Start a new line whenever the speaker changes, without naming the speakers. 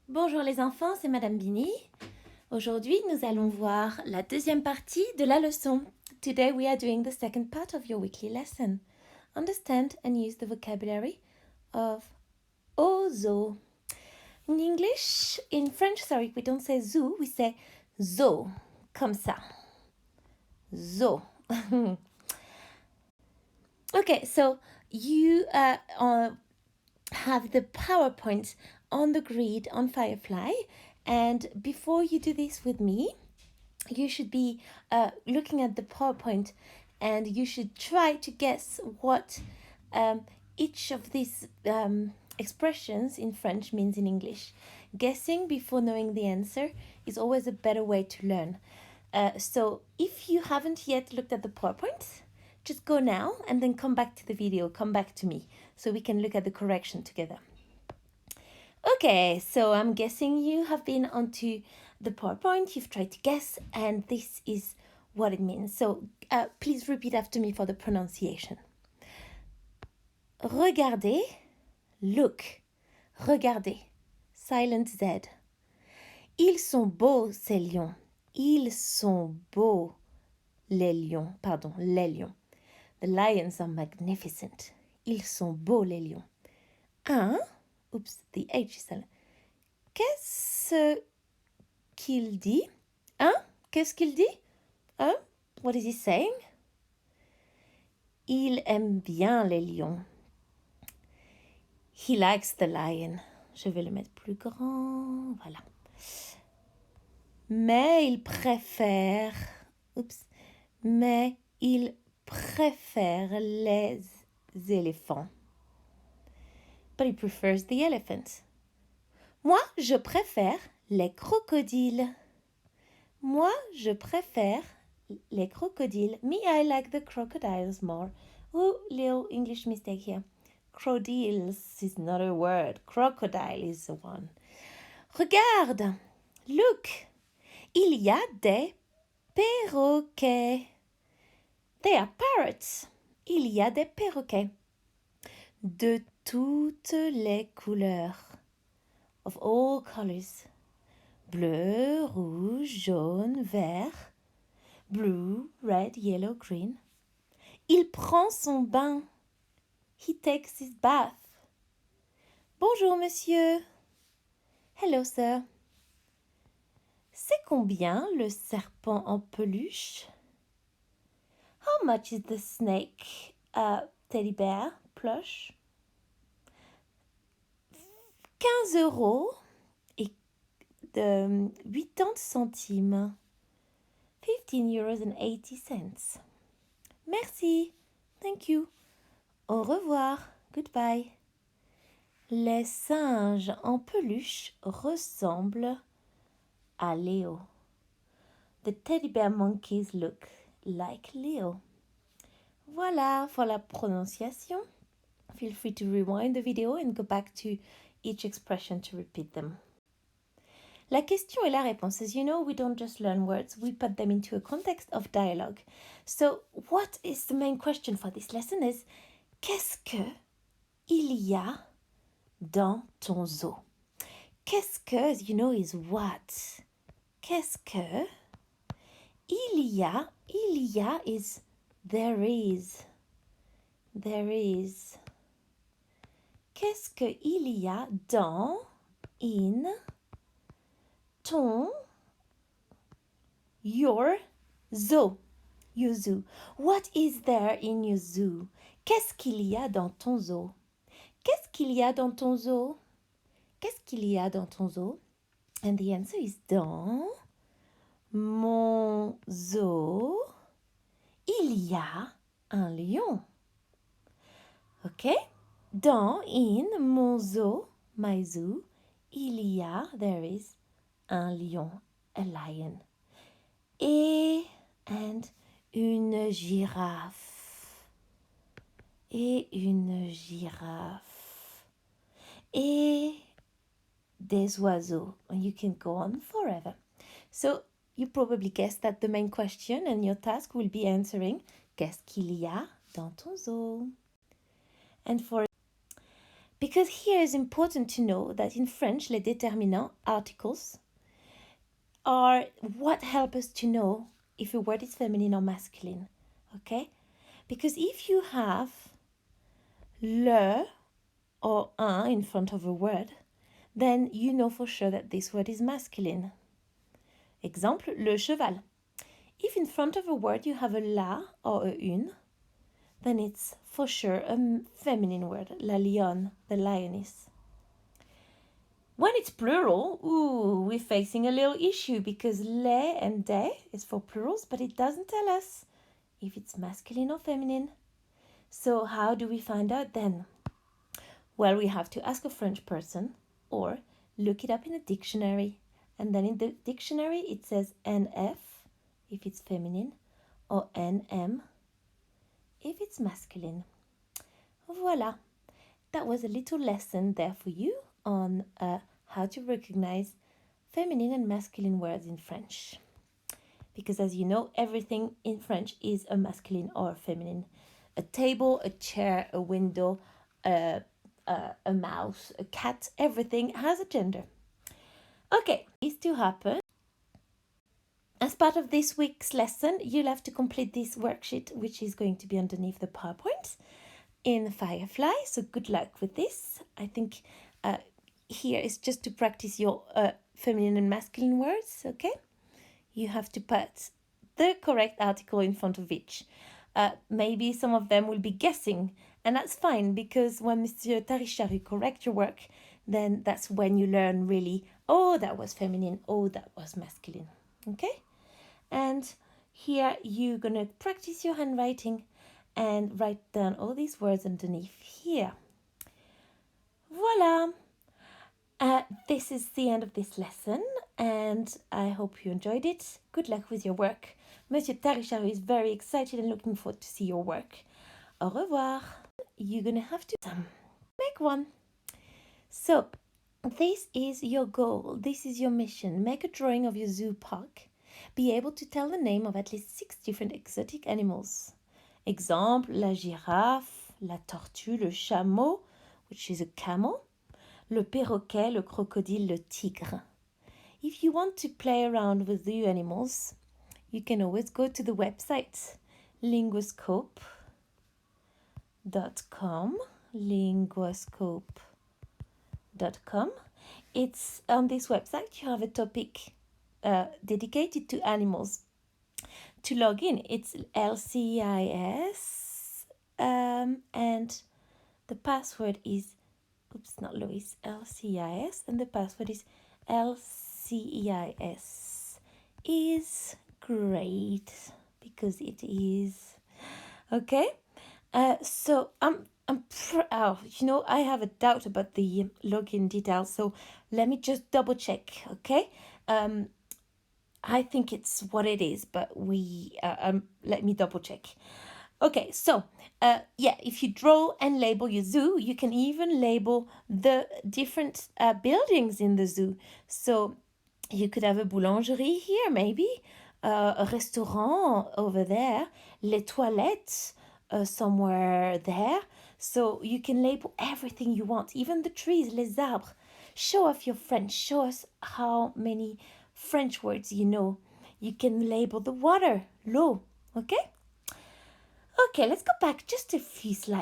Bonjour les enfants, c'est Madame Bini. Aujourd'hui, nous allons voir la deuxième partie de la leçon. Today we are doing the second part of your weekly lesson. Understand and use the vocabulary of ozo. In English, in French, sorry, we don't say zoo, we say zo, comme ça. Zo. Okay, so you have the PowerPoint on the grid on Firefly, and before you do this with me, you should be looking at the PowerPoint and you should try to guess what each of these expressions in French means in English. Guessing before knowing the answer is always a better way to learn. So if you haven't yet looked at the PowerPoint, just go now and then come back to the video, come back to me, so we can look at the correction together. Okay, so I'm guessing you have been onto the PowerPoint, you've tried to guess, and this is what it means. So please repeat after me for the pronunciation. Regardez, look, regardez, silent Z. Ils sont beaux, ces lions. Ils sont beaux, les lions. Pardon, les lions. The lions are magnificent. Ils sont beaux, les lions. Un, oops, the H is silent. Qu'est-ce qu'il dit? Hein? Qu'est-ce qu'il dit? Hein? What is he saying? Il aime bien les lions. He likes the lion. Je vais le mettre plus grand. Voilà. Mais il préfère... Oups. Mais il préfère les éléphants. But he prefers the elephant. Moi, je préfère les crocodiles. Moi, je préfère les crocodiles. Me, I like the crocodiles more. Oh, little English mistake here. Crocodiles is not a word. Crocodile is the one. Regarde, look. Il y a des perroquets. They are parrots. Il y a des perroquets. De toutes les couleurs. Of all colors. Bleu, rouge, jaune, vert. Blue, red, yellow, green. Il prend son bain. He takes his bath. Bonjour, monsieur. Hello, sir. C'est combien le serpent en peluche? How much is the snake teddy bear plush? 15 euros et 80 centimes. 15 euros and 80 cents. Merci. Thank you. Au revoir. Goodbye. Les singes en peluche ressemblent à Léo. The teddy bear monkeys look like Leo. Voilà for la prononciation. Feel free to rewind the video and go back to each expression to repeat them. La question et la réponse. As you know, we don't just learn words, we put them into a context of dialogue. So, what is the main question for this lesson is, qu'est-ce que il y a dans ton zoo? Qu'est-ce que, as you know, is what? Qu'est-ce que il y a is there is. There is. Qu'est-ce que il y a dans, in, ton, your zoo. Your zoo. What is there in your zoo? Qu'est-ce qu'il y a dans ton zoo? Qu'est-ce qu'il y a dans ton zoo? Qu'est-ce qu'il y a dans ton zoo? And the answer is dans mon zoo, il y a un lion. Okay? Dans, in, mon zoo, my zoo, il y a, there is, un lion, a lion. Et, and, une girafe. Et une girafe. Et des oiseaux. And you can go on forever. So, you probably guessed that the main question and your task will be answering qu'est-ce qu'il y a dans ton zoo? And for Because here is important to know that in French, les déterminants, articles, are what help us to know if a word is feminine or masculine. Okay? Because if you have le or un in front of a word, then you know for sure that this word is masculine. Exemple, le cheval. If in front of a word you have a la or a une, then it's for sure a feminine word, la lionne, the lioness. When it's plural, we're facing a little issue because les and des is for plurals, but it doesn't tell us if it's masculine or feminine. So how do we find out then? Well, we have to ask a French person or look it up in a dictionary. And then in the dictionary, it says NF if it's feminine or NM if it's masculine. Voila. That was a little lesson there for you on how to recognize feminine and masculine words in French. Because as you know, everything in French is a masculine or a feminine. A table, a chair, a window, a mouse, a cat, everything has a gender. Okay, this to happen. As part of this week's lesson, you'll have to complete this worksheet, which is going to be underneath the PowerPoint in Firefly. So good luck with this. I think here is just to practice your feminine and masculine words, okay? You have to put the correct article in front of each. Maybe some of them will be guessing, and that's fine because when Monsieur Tarichari corrects your work, then that's when you learn really, oh, that was feminine, oh, that was masculine, okay? And here you're going to practice your handwriting and write down all these words underneath here. Voila! This is the end of this lesson, and I hope you enjoyed it. Good luck with your work. Monsieur Taricharo is very excited and looking forward to see your work. Au revoir. You're going to have to make one. So, this is your goal. This is your mission. Make a drawing of your zoo park. Be able to tell the name of at least 6 different exotic animals. Exemple, la girafe, la tortue, le chameau, which is a camel, le perroquet, le crocodile, le tigre. If you want to play around with the animals, you can always go to the website linguoscope.com. It's on this website you have a topic dedicated to animals. To log in, it's LCIS and the password is not Louis, LCIS, and the password is LCEIS. Is great because it is. Okay, so I have a doubt about the login details, so let me just double check. Okay, I think it's what it is, but let me double check. Okay, so if you draw and label your zoo, you can even label the different buildings in the zoo. So you could have a boulangerie here, maybe, a restaurant over there, les toilettes somewhere there. So you can label everything you want, even the trees, les arbres. Show off your French. Show us how many French words you know. You can label the water, l'eau, okay? Okay, let's go back just a few slides.